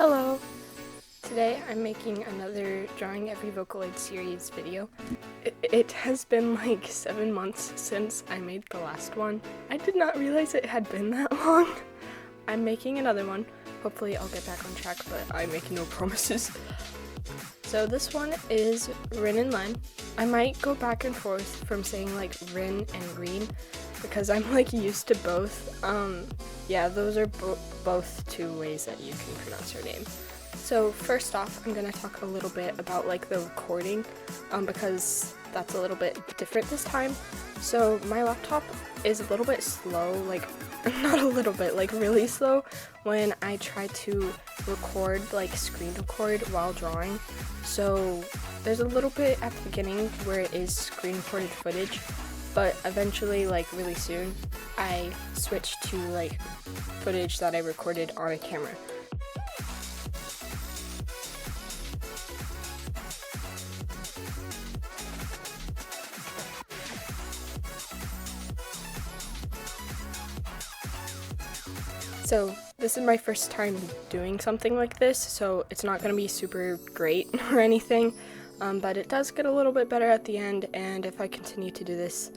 Hello! Today I'm making another Drawing Every Vocaloid series video. It has been like 7 months since I made the last one. I did not realize it had been that long. I'm making another one. Hopefully I'll get back on track, but I make no promises. So this one is Rin and Len. I might go back and forth from saying like Rin and Reen because I'm like used to both. Yeah, those are both two ways that you can pronounce her name. So first off, I'm gonna talk a little bit about like the recording because that's a little bit different this time. So my laptop is a little bit slow, like not a little bit, like really slow when I try to record, like screen record while drawing. So there's a little bit at the beginning where it is screen recorded footage, but eventually, like really soon, I switched to like footage that I recorded on a camera. So this is my first time doing something like this, so it's not going to be super great or anything, but it does get a little bit better at the end, and if I continue to do this,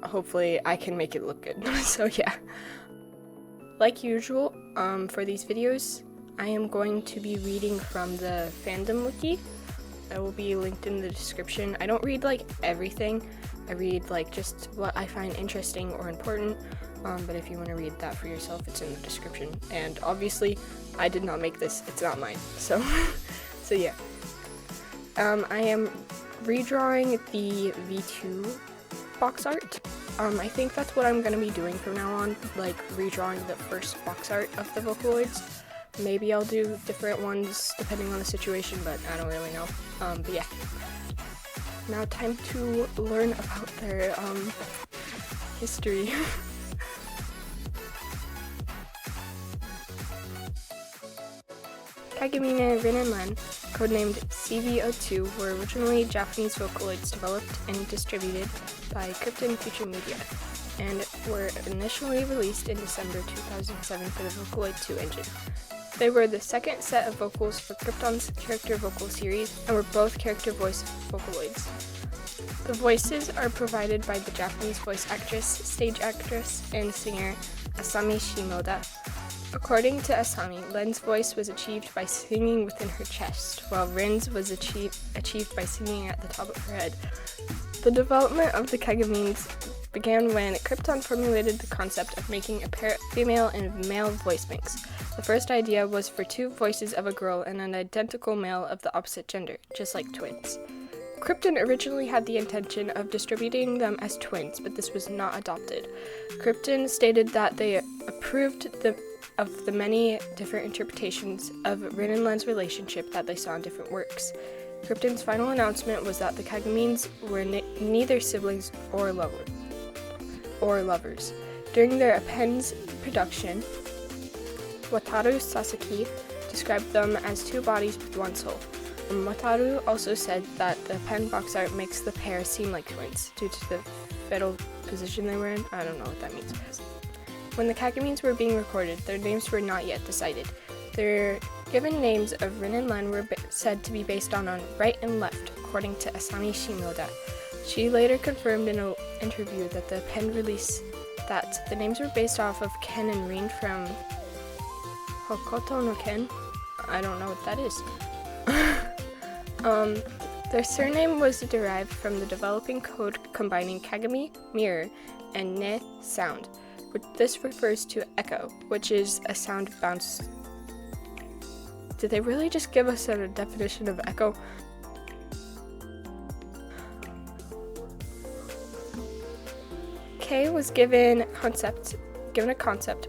hopefully I can make it look good. So yeah. Like usual, for these videos, I am going to be reading from the Fandom wiki. It will be linked in the description. I don't read like everything. I read like just what I find interesting or important. But if you want to read that for yourself, it's in the description. And obviously, I did not make this. It's not mine. So, so yeah. I am redrawing the V2 box art. I think that's what I'm going to be doing from now on, like redrawing the first box art of the Vocaloids. Maybe I'll do different ones depending on the situation, but I don't really know. But yeah. Now time to learn about their history. Kagamine, Rin and Len, codenamed CV02, were originally Japanese Vocaloids developed and distributed by Krypton Future Media, and were initially released in December 2007 for the Vocaloid 2 engine. They were the second set of vocals for Krypton's character vocal series, and were both character voice Vocaloids. The voices are provided by the Japanese voice actress, stage actress, and singer Asami Shimoda. According to Asami, Len's voice was achieved by singing within her chest, while Rin's was achieved by singing at the top of her head. The development of the Kagamines began when Krypton formulated the concept of making a pair of female and male voice mix. The first idea was for two voices of a girl and an identical male of the opposite gender, just like twins. Krypton originally had the intention of distributing them as twins, but this was not adopted. Krypton stated that they approved of the many different interpretations of Rin and Len's relationship that they saw in different works. Krypton's final announcement was that the Kagamines were neither siblings or lovers. During their append's production, Wataru Sasaki described them as two bodies with one soul. Wataru also said that the pen box art makes the pair seem like twins due to the fetal position they were in. I don't know what that means. When the Kagamines were being recorded, their names were not yet decided. Their given names of Rin and Len were said to be based on right and left, according to Asami Shimoda. She later confirmed in an interview that the pen release that the names were based off of Ken and Rin from Hokoto no Ken. I don't know what that is. Their surname was derived from the developing code combining Kagami, mirror, and ne, sound. This refers to echo, which is a sound bounce. Did they really just give us a definition of echo? K was given a concept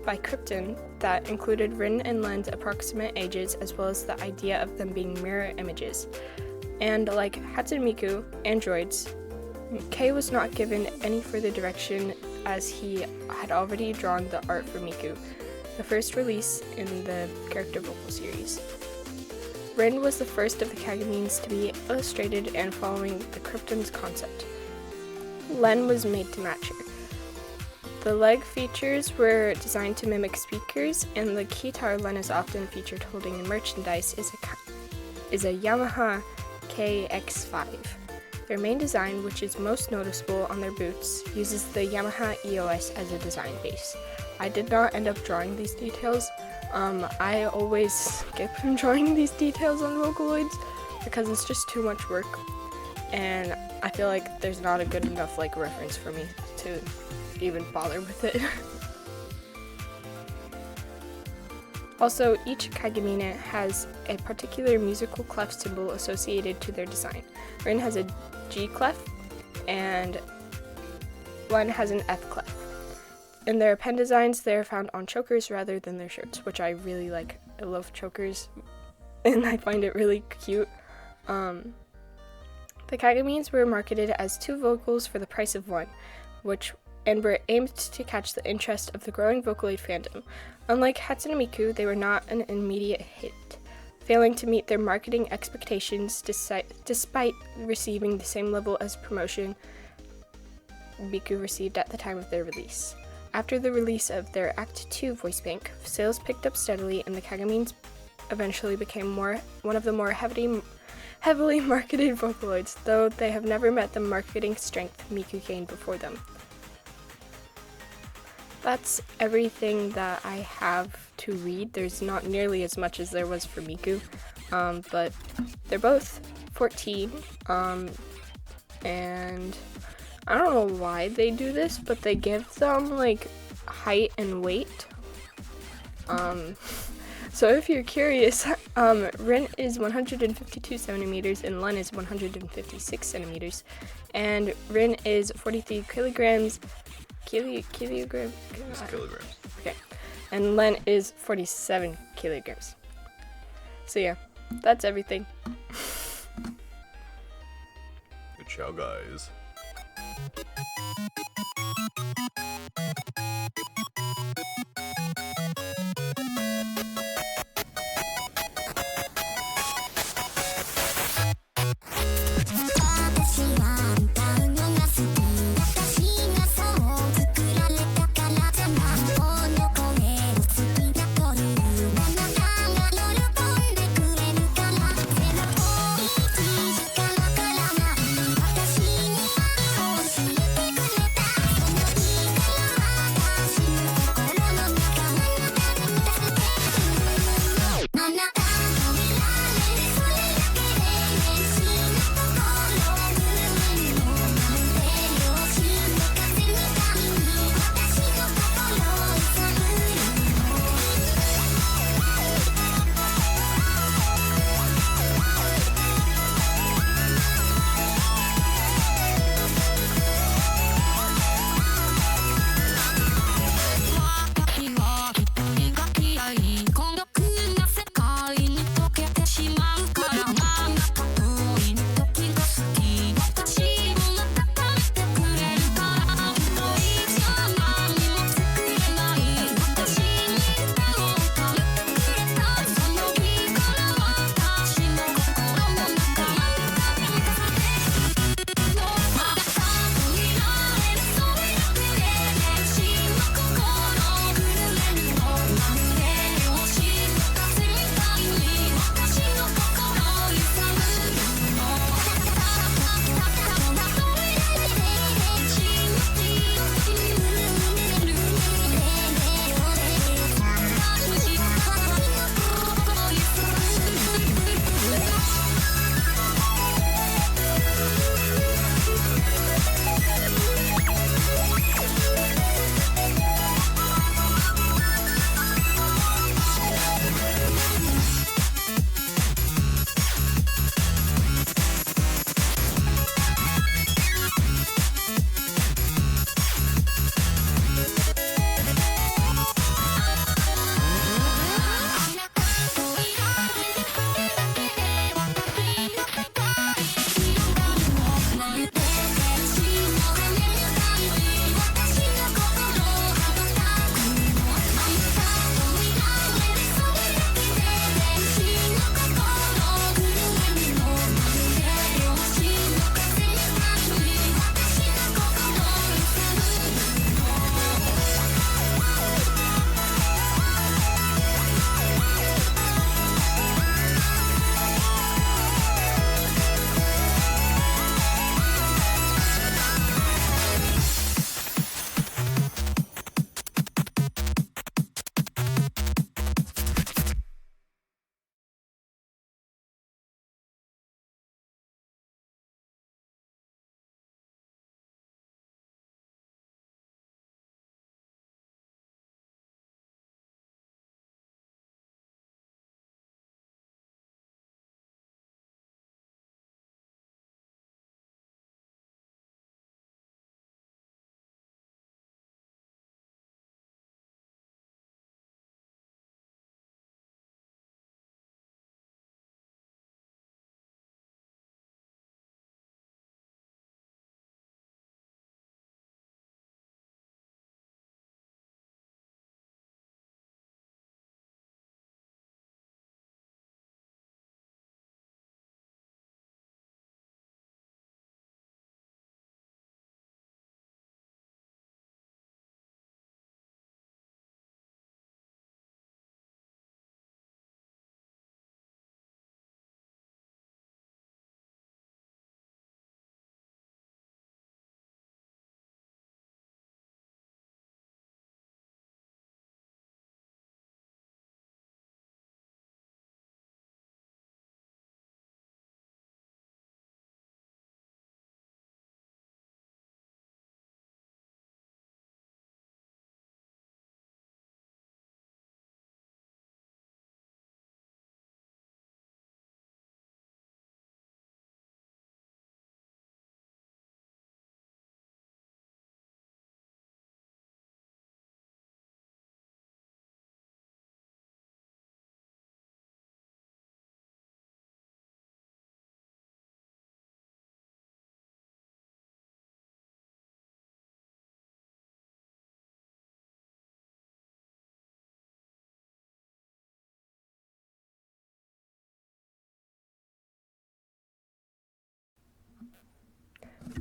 by Krypton that included Rin and Len's approximate ages as well as the idea of them being mirror images. And like Hatsune Miku, androids, K was not given any further direction as he had already drawn the art for Miku, the first release in the character vocal series. Rin was the first of the Kagamines to be illustrated and following the Krypton's concept. Len was made to match her. The leg features were designed to mimic speakers, and the guitar Len is often featured holding in merchandise is a Yamaha KX5. Their main design, which is most noticeable on their boots, uses the Yamaha EOS as a design base. I did not end up drawing these details. I always skip drawing these details on Vocaloids because it's just too much work, and I feel like there's not a good enough reference for me to even bother with it. Also, each Kagamine has a particular musical clef symbol associated to their design. Rin has a G clef, and Len has an F clef. In their pen designs, they are found on chokers rather than their shirts, which I really like. I love chokers, and I find it really cute. The Kagamines were marketed as 2 vocals for the price of 1, and were aimed to catch the interest of the growing Vocaloid fandom. Unlike Hatsune Miku, they were not an immediate hit, failing to meet their marketing expectations despite receiving the same level as promotion Miku received at the time of their release. After the release of their Act 2 voice bank, sales picked up steadily, and the Kagamines eventually became one of the more heavily marketed Vocaloids, though they have never met the marketing strength Miku gained before them. That's everything that I have to read. There's not nearly as much as there was for Miku, but they're both 14, and I don't know why they do this, but they give them height and weight. So if you're curious, Rin is 152 centimeters and Len is 156 centimeters, and Rin is 43 kilograms. Kilograms? It's kilograms. Okay. And Len is 47 kilograms. So yeah, that's everything. Good show, guys.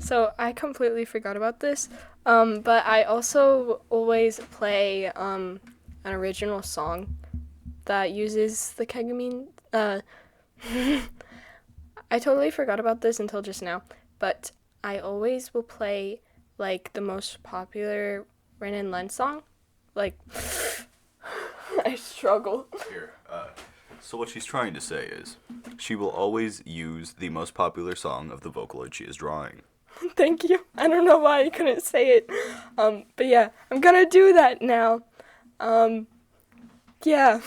So I completely forgot about this. But I also always play an original song that uses the Kagamine. I totally forgot about this until just now, but I always will play like the most popular Ren and Len song. Like, I struggle. Here, so what she's trying to say is, she will always use the most popular song of the Vocaloid she is drawing. Thank you. I don't know why I couldn't say it. But yeah, I'm gonna do that now. Yeah.